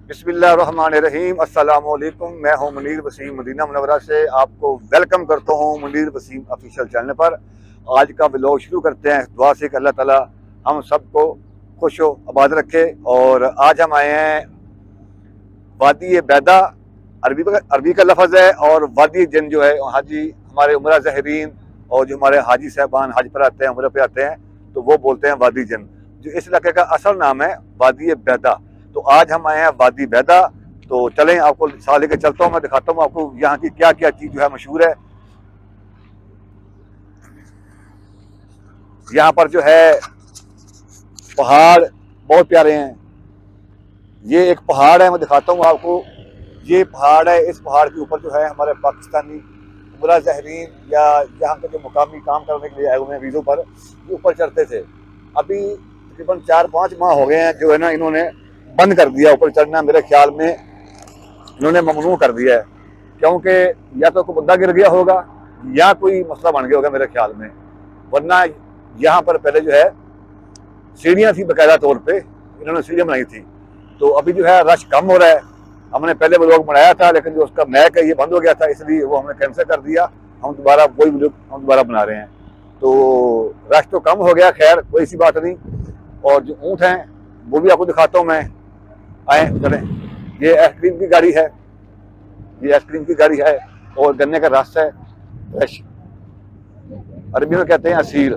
बिस्मिल्लाहिर्रहमानिर्रहीम। अस्सलाम वालेकुम। मैं हूं मुनीर वसीम मदीना मुनव्वरा से। आपको वेलकम करता हूं मुनीर वसीम ऑफिशियल चैनल पर। आज का व्लॉग शुरू करते हैं दुआ से कि अल्लाह ताला हम सबको खुश व आबाद रखे। और आज हम आए हैं वादी बैदा, अरबी का लफ्ज़ है, और वादी जिन जो है हाजी हमारे उमरा ज़ाहिरीन और जो हमारे हाजी साहबान हज पर आते हैं, उम्र पे आते हैं, तो वो बोलते हैं वादी जिन। जो इस इलाके का असल नाम है वादी बैदा। तो आज हम आए हैं वादी बैदा। तो चलें आपको साथ लेके चलता हूँ, मैं दिखाता हूँ आपको यहाँ की क्या क्या चीज़ जो है मशहूर है। यहाँ पर जो है पहाड़ बहुत प्यारे हैं। ये एक पहाड़ है, मैं दिखाता हूँ आपको। ये पहाड़ है, इस पहाड़ के ऊपर जो है हमारे पाकिस्तानी उमरा ज़ाहिरीन या यहाँ के जो मुकामी काम करने के लिए आए हुए हैं वीज़ों पर, ये ऊपर चढ़ते थे। अभी तकरीबन 4-5 माह हो गए हैं जो है ना, इन्होंने बंद कर दिया ऊपर चढ़ना। मेरे ख्याल में इन्होंने ममनू कर दिया है, क्योंकि या तो कोई मुद्दा गिर गया होगा या कोई मसला बन गया होगा मेरे ख्याल में। वरना यहाँ पर पहले जो है सीढ़ियाँ थी, बाकायदा तौर पे इन्होंने सीढ़ियाँ बनाई थी। तो अभी जो है रश कम हो रहा है। हमने पहले वो लोग बनाया था, लेकिन जो उसका मैक है ये बंद हो गया था, इसलिए वो हमने कैंसिल कर दिया। हम दोबारा वही वीडियो हम दोबारा बना रहे हैं। तो रश तो कम हो गया, खैर कोई सी बात नहीं। और जो ऊँट हैं वो भी आपको दिखाता हूँ मैं। आए चलें। ये आइसक्रीम की गाड़ी है, ये आइसक्रीम की गाड़ी है और गन्ने का रस है फ्रेश। अरबी में कहते हैं असील।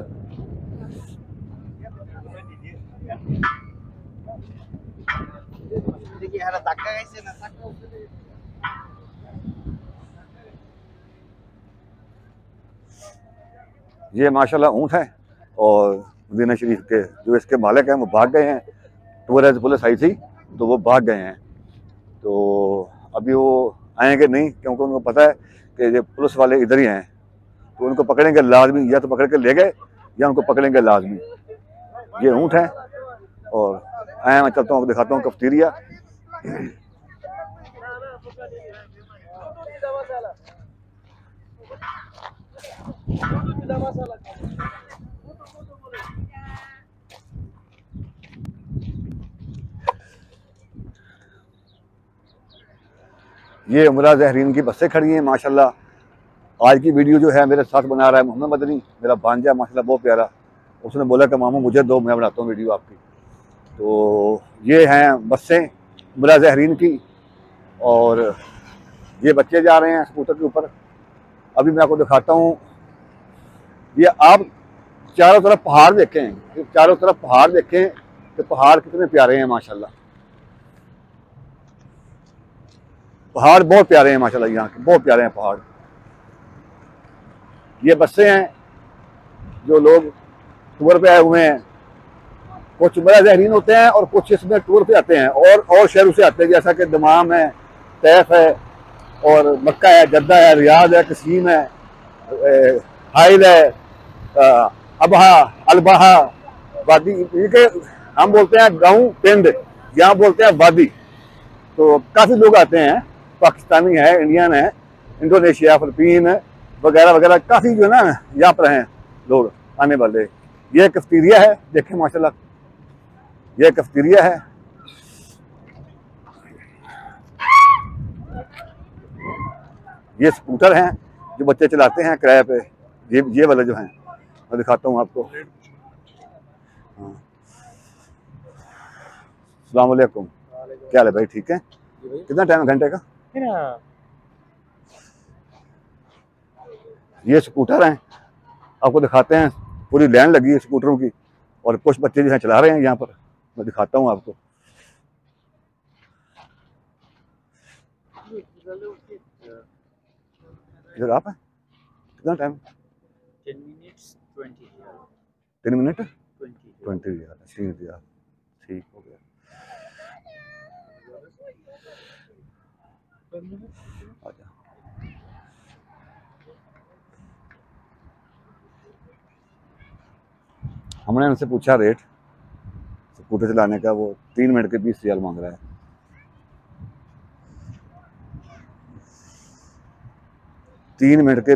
ये माशाल्लाह ऊँट है, और मदीना शरीफ के जो इसके मालिक हैं वो भाग गए हैं। टूरिस्ट पुलिस आई थी तो वो भाग गए हैं। तो अभी वो आएंगे नहीं, क्योंकि उनको पता है कि ये पुलिस वाले इधर ही हैं, तो उनको पकड़ेंगे लाजमी। या तो पकड़ के ले गए या उनको पकड़ेंगे लाजमी। ये ऊँट है और आया मैं चलता हूँ, दिखाता हूँ कफ्तीरिया। ये उमरा ज़ाहिरीन की बसें खड़ी हैं माशाल्लाह। आज की वीडियो जो है मेरे साथ बना रहा है मोहम्मद मदनी, मेरा भांजा माशाल्लाह बहुत प्यारा। उसने बोला कि मामू मुझे दो, मैं बनाता हूँ वीडियो आपकी। तो ये हैं बसें उमरा ज़ाहिरीन की, और ये बच्चे जा रहे हैं स्कूटर के ऊपर। अभी मैं आपको दिखाता हूँ। ये आप चारों तरफ पहाड़ देखें, चारों तरफ पहाड़ देखें कि पहाड़ कितने प्यारे हैं माशाल्लाह। पहाड़ बहुत प्यारे हैं माशाल्लाह, यहाँ के बहुत प्यारे हैं पहाड़। ये बसें हैं जो लोग टूर पे आए हुए हैं। कुछ उमरा ज़ाहिरीन होते हैं और कुछ इसमें टूर पे आते हैं और शहरों से आते हैं, जैसा कि दमाम है, तैफ है, और मक्का है, जद्दा है, रियाद है, कसीम है, हाइल है, अबहा, अलबहा, वादी। के हम बोलते हैं गाँव पिंड, यहाँ बोलते हैं वादी। तो काफ़ी लोग आते हैं, पाकिस्तानी है, इंडियन है, इंडोनेशिया, फिलिपीन वगैरह वगैरह, काफ़ी जो है ना यहाँ पर हैं लोग आने वाले। ये कफ्तीरिया है, देखें माशाल्लाह, ये कफ्तीरिया है। ये स्कूटर हैं जो बच्चे चलाते हैं किराए पे। ये वाले जो हैं मैं दिखाता हूँ आपको। अस्सलाम वालेकुम, क्या हाल है भाई? ठीक है। कितना टाइम है घंटे का? ये स्कूटर हैं, आपको दिखाते हैं। पूरी लाइन लगी है स्कूटरों की, और कुछ बच्चे जो हैं चला रहे हैं यहाँ पर। मैं दिखाता हूँ आपको। इधर आप हैं? कितना टाइम? 3 मिनट 20 रियाल, 3 रियाल, ठीक हो गया। आजा। हमने उनसे पूछा रेट स्कूटर चलाने का, वो 3 मिनट के 20 रियाल मांग रहा है। 3 मिनट के